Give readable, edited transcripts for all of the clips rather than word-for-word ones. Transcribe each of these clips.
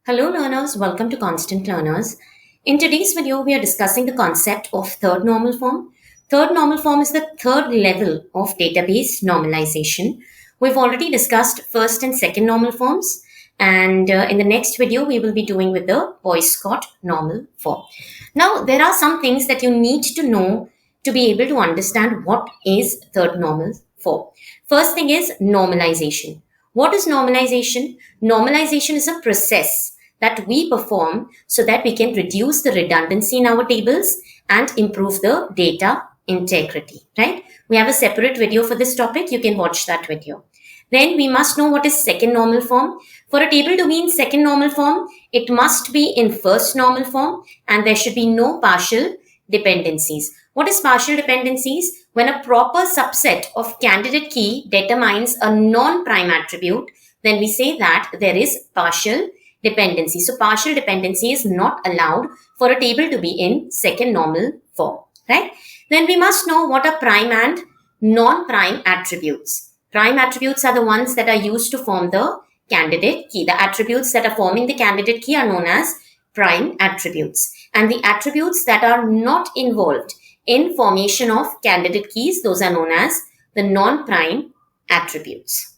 Hello learners, welcome to Constant Learners. In today's video, we are discussing the concept of third normal form. Third normal form is the third level of database normalization. We've already discussed first and second normal forms, and in the next video, we will be doing with the Boycott normal form. Now, there are some things that you need to know to be able to understand what is third normal form. First thing is normalization. What is normalization? Normalization is a process that we perform so that we can reduce the redundancy in our tables and improve the data integrity, right? We have a separate video for this topic. You can watch that video. Then we must know what is second normal form. For a table to be in second normal form, it must be in first normal form and there should be no partial dependencies. What is partial dependencies? When a proper subset of candidate key determines a non-prime attribute, then we say that there is partial dependency. So partial dependency is not allowed for a table to be in second normal form, right? Then we must know what are prime and non-prime attributes. Prime attributes are the ones that are used to form the candidate key. The attributes that are forming the candidate key are known as prime attributes. And the attributes that are not involved in formation of candidate keys, those are known as the non-prime attributes,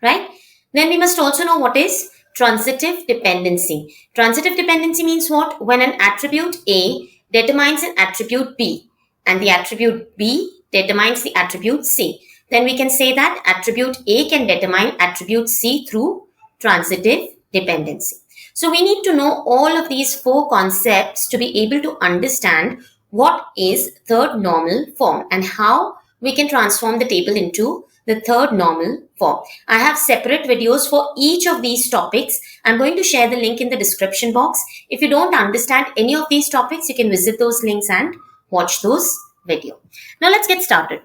right? Then we must also know what is transitive dependency. Transitive dependency means what? When an attribute A determines an attribute B and the attribute B determines the attribute C, then we can say that attribute A can determine attribute C through transitive dependency. So we need to know all of these four concepts to be able to understand what is third normal form and how we can transform the table into the third normal form. I have separate videos for each of these topics. I'm going to share the link in the description box. If you don't understand any of these topics, you can visit those links and watch those videos. Now let's get started.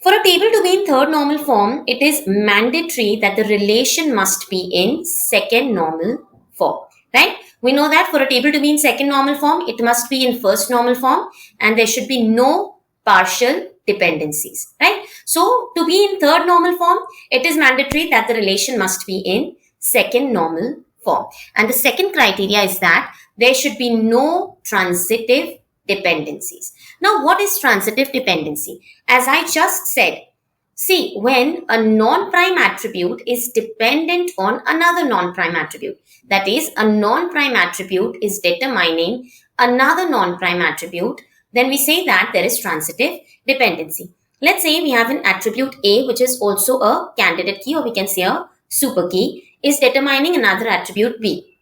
For a table to be in third normal form, it is mandatory that the relation must be in second normal form, right? We know that for a table to be in second normal form, it must be in first normal form and there should be no partial dependencies, right? So to be in third normal form, it is mandatory that the relation must be in second normal form. And the second criteria is that there should be no transitive dependencies. Now, what is transitive dependency? As I just said, see, when a non-prime attribute is dependent on another non-prime attribute, that is, a non-prime attribute is determining another non-prime attribute, then we say that there is transitive dependency. Let's say we have an attribute A, which is also a candidate key, or we can say a super key, is determining another attribute B.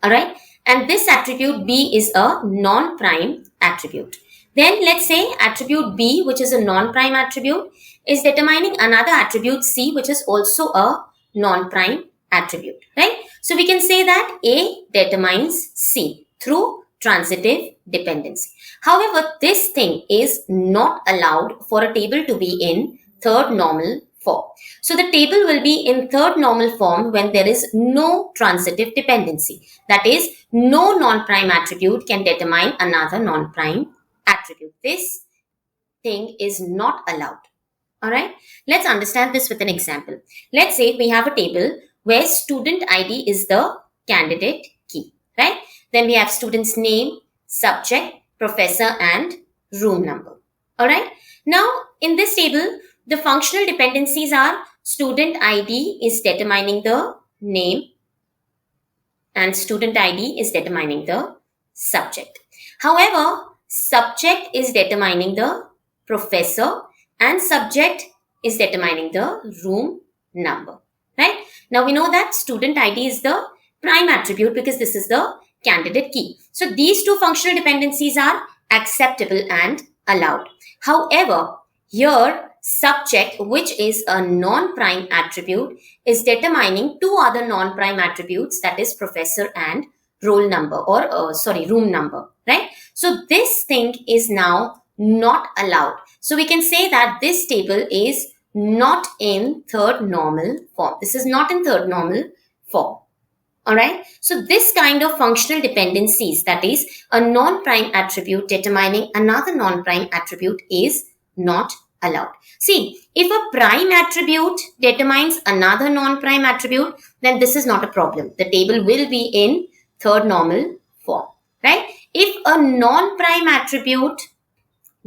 All right. And this attribute B is a non-prime attribute. Then let's say attribute B, which is a non-prime attribute, is determining another attribute C, which is also a non-prime attribute, right? So we can say that A determines C through transitive dependency. However, this thing is not allowed for a table to be in third normal form. So the table will be in third normal form when there is no transitive dependency. That is, no non-prime attribute can determine another non-prime attribute. This thing is not allowed. All right. Let's understand this with an example. Let's say we have a table where student ID is the candidate key, right? Then we have student's name, subject, professor, and room number. All right. Now, in this table, the functional dependencies are student ID is determining the name and student ID is determining the subject. However, subject is determining the professor and subject is determining the room number, right? Now we know that student ID is the prime attribute because this is the candidate key. So these two functional dependencies are acceptable and allowed. However, here subject, which is a non-prime attribute, is determining two other non-prime attributes, that is professor and roll number or room number, right? So this thing is now not allowed. So we can say that this table is not in third normal form. This is not in third normal form. All right. So this kind of functional dependencies, that is a non-prime attribute determining another non-prime attribute, is not allowed. See, if a prime attribute determines another non-prime attribute, then this is not a problem. The table will be in third normal form, right? If a non-prime attribute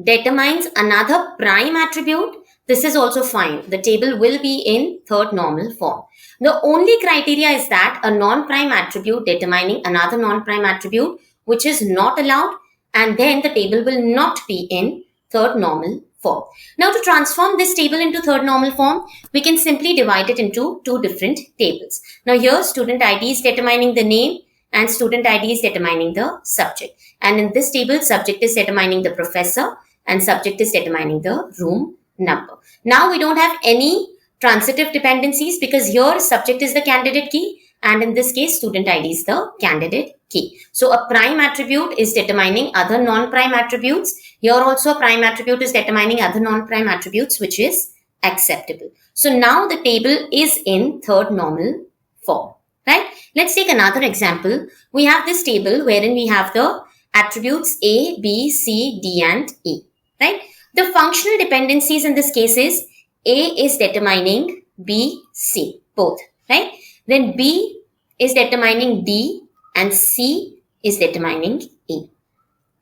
determines another prime attribute, this is also fine. The table will be in third normal form. The only criteria is that a non-prime attribute determining another non-prime attribute which is not allowed, and then the table will not be in third normal form. Now, to transform this table into third normal form, we can simply divide it into two different tables. Now here student ID is determining the name and student ID is determining the subject. And in this table, subject is determining the professor and subject is determining the room number. Now we don't have any transitive dependencies because here subject is the candidate key and in this case student ID is the candidate key. So a prime attribute is determining other non-prime attributes. Here also a prime attribute is determining other non-prime attributes which is acceptable. So now the table is in third normal form, right? Let's take another example. We have this table wherein we have the attributes A, B, C, D and E, right? The functional dependencies in this case is A is determining B, C, both, right? Then B is determining D and C is determining E.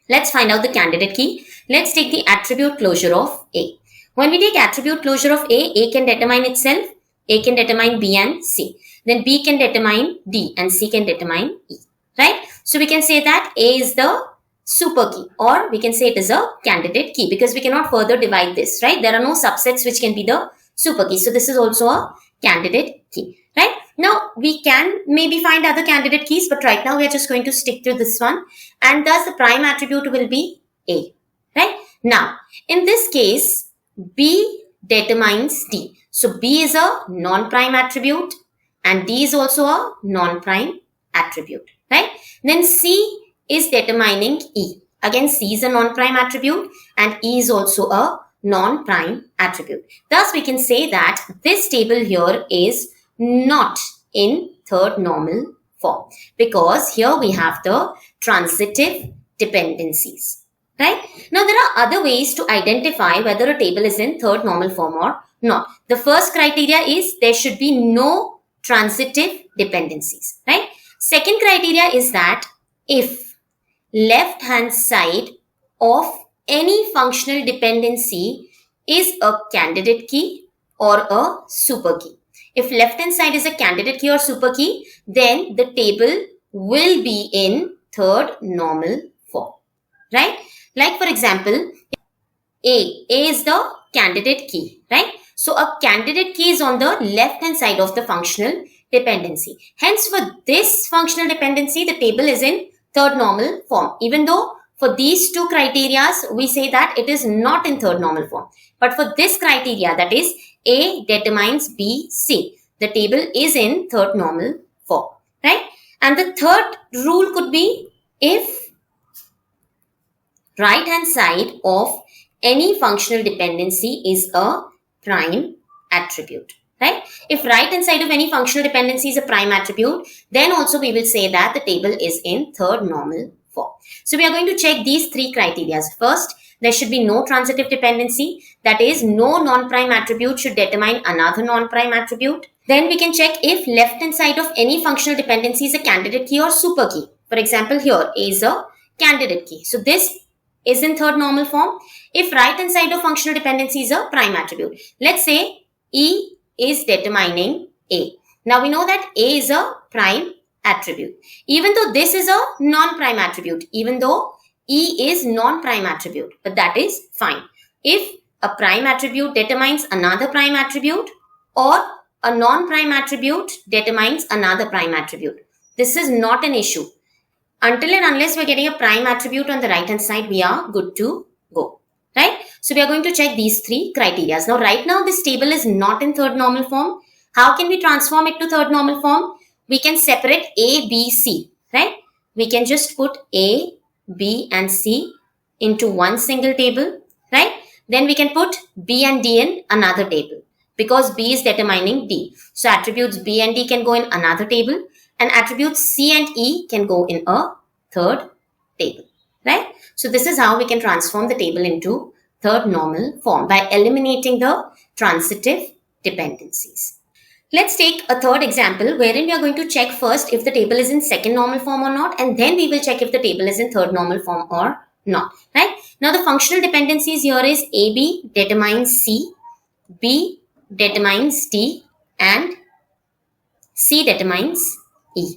Let's find out the candidate key. Let's take the attribute closure of A. When we take attribute closure of A can determine itself, A can determine B and C. Then B can determine D and C can determine E, right? So we can say that A is the super key or we can say it is a candidate key because we cannot further divide this, right? There are no subsets which can be the super key. So this is also a candidate key, right? Now we can maybe find other candidate keys, but right now we are just going to stick to this one and thus the prime attribute will be A, right? Now in this case, B determines D. So B is a non-prime attribute and D is also a non-prime attribute, right? Then C is determining E. Again, C is a non-prime attribute and E is also a non-prime attribute. Thus, we can say that this table here is not in third normal form because here we have the transitive dependencies, right? Now, there are other ways to identify whether a table is in third normal form or not. The first criteria is there should be no transitive dependencies, right? Second criteria is that if left hand side of any functional dependency is a candidate key or a super key. If left hand side is a candidate key or super key, then the table will be in third normal form, right? Like for example, A is the candidate key, right? So a candidate key is on the left hand side of the functional dependency. Hence for this functional dependency, the table is in third normal form. Even though for these two criteria, we say that it is not in third normal form. But for this criteria, that is A determines B, C, the table is in third normal form, right? And the third rule could be if right hand side of any functional dependency is a prime attribute, right? If right hand side of any functional dependency is a prime attribute, then also we will say that the table is in third normal form. So we are going to check these three criteria. First, there should be no transitive dependency. That is, no non-prime attribute should determine another non-prime attribute. Then we can check if left hand side of any functional dependency is a candidate key or super key. For example, here A is a candidate key. So this is in third normal form. If right hand side of functional dependency is a prime attribute. Let's say E is determining A. Now we know that A is a prime attribute. Even though this is a non-prime attribute, even though E is non-prime attribute, but that is fine. If a prime attribute determines another prime attribute or a non-prime attribute determines another prime attribute, this is not an issue. Until and unless we're getting a prime attribute on the right hand side, we are good to go, right? So we are going to check these three criteria. Now, right now, this table is not in third normal form. How can we transform it to third normal form? We can separate A, B, C, right? We can just put A, B and C into one single table, right? Then we can put B and D in another table because B is determining D. So attributes B and D can go in another table and attributes C and E can go in a third table, right? So this is how we can transform the table into third normal form by eliminating the transitive dependencies. Let's take a third example wherein we are going to check first if the table is in second normal form or not, and then we will check if the table is in third normal form or not, right? Now the functional dependencies here is AB determines C, B determines D, and C determines E,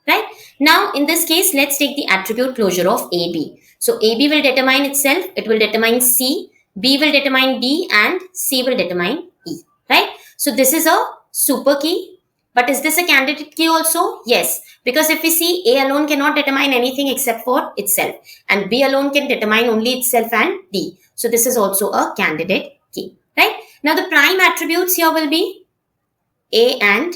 right? Now in this case, let's take the attribute closure of AB. So AB will determine itself, it will determine C, B will determine D, and C will determine E, right? So this is a super key. But is this a candidate key also? Yes, because if we see, A alone cannot determine anything except for itself, and B alone can determine only itself and D. So this is also a candidate key, right? Now the prime attributes here will be A and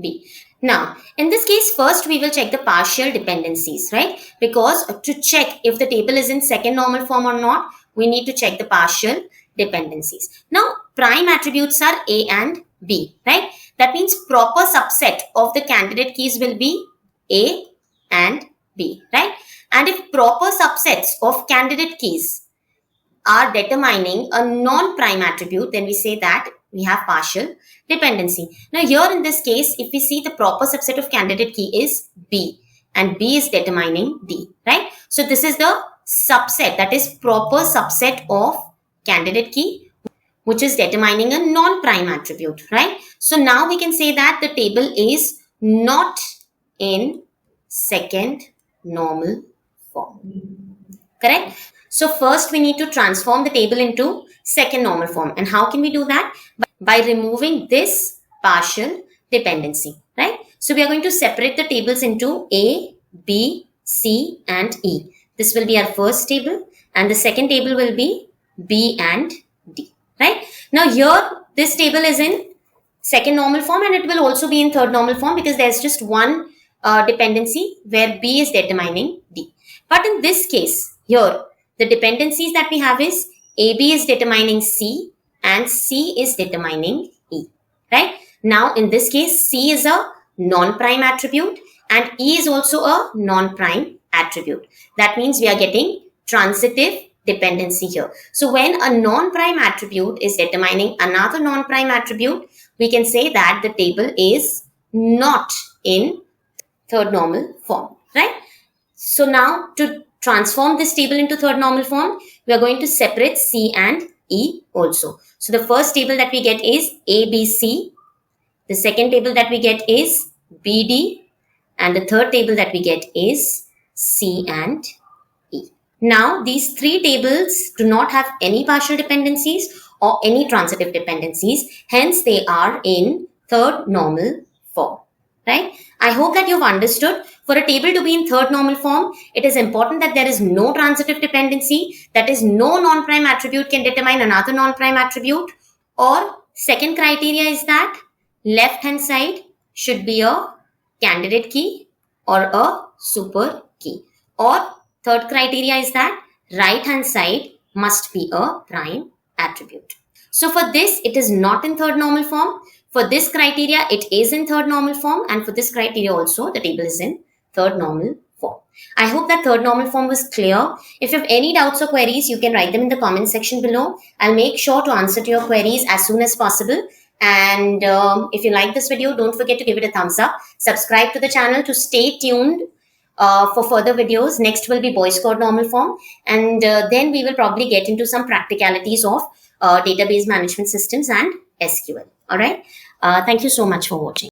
B. Now, in this case, first we will check the partial dependencies, right? Because to check if the table is in second normal form or not, we need to check the partial dependencies. Now, prime attributes are A and B, right? That means proper subset of the candidate keys will be A and B, right? And if proper subsets of candidate keys are determining a non-prime attribute, then we say that we have partial dependency. Now here in this case, if we see the proper subset of candidate key is B, and B is determining D, right? So this is the subset, that is proper subset of candidate key, which is determining a non-prime attribute, right? So now we can say that the table is not in second normal form, correct? So first we need to transform the table into second normal form. And how can we do that? By removing this partial dependency, right? So we are going to separate the tables into A, B, C, and E. This will be our first table, and the second table will be B and D, right? Now here, this table is in second normal form, and it will also be in third normal form because there's just one dependency where B is determining D. But in this case, here, the dependencies that we have is AB is determining C and C is determining E, right? Now, in this case, C is a non-prime attribute and E is also a non-prime attribute. That means we are getting transitive dependency here. So, when a non-prime attribute is determining another non-prime attribute, we can say that the table is not in third normal form, right? So, now to transform this table into third normal form, we are going to separate C and E also. So the first table that we get is ABC, the second table that we get is BD, and the third table that we get is C and E. Now these three tables do not have any partial dependencies or any transitive dependencies, hence they are in third normal form, right? I hope that you've understood. For a table to be in third normal form, it is important that there is no transitive dependency, that is no non-prime attribute can determine another non-prime attribute, or second criteria is that left hand side should be a candidate key or a super key, or third criteria is that right hand side must be a prime attribute. So for this, it is not in third normal form. For this criteria, it is in third normal form, and for this criteria also, the table is in third normal form. I hope that third normal form was clear. If you have any doubts or queries, you can write them in the comment section below. I'll make sure to answer to your queries as soon as possible. And if you like this video, don't forget to give it a thumbs up. Subscribe to the channel to stay tuned for further videos. Next will be Boyce Code normal form. And then we will probably get into some practicalities of database management systems and SQL. All right. Thank you so much for watching.